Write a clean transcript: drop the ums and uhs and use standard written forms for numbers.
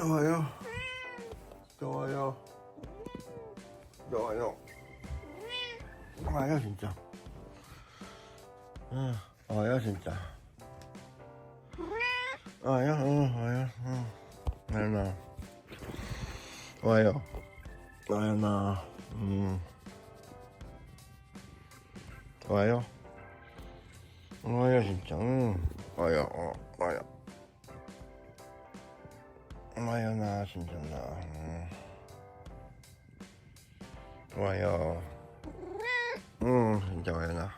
좋아요. 좋아요. 좋아요. 와요 진짜. 응, 와요 진짜. 와요, 응, 와요, 응. 나연아. 와요. 나연아. 와요. 와요 진짜. 응. 와요. 와요. 와요 나 진짜 나. 와요. 응 진짜 와요 나.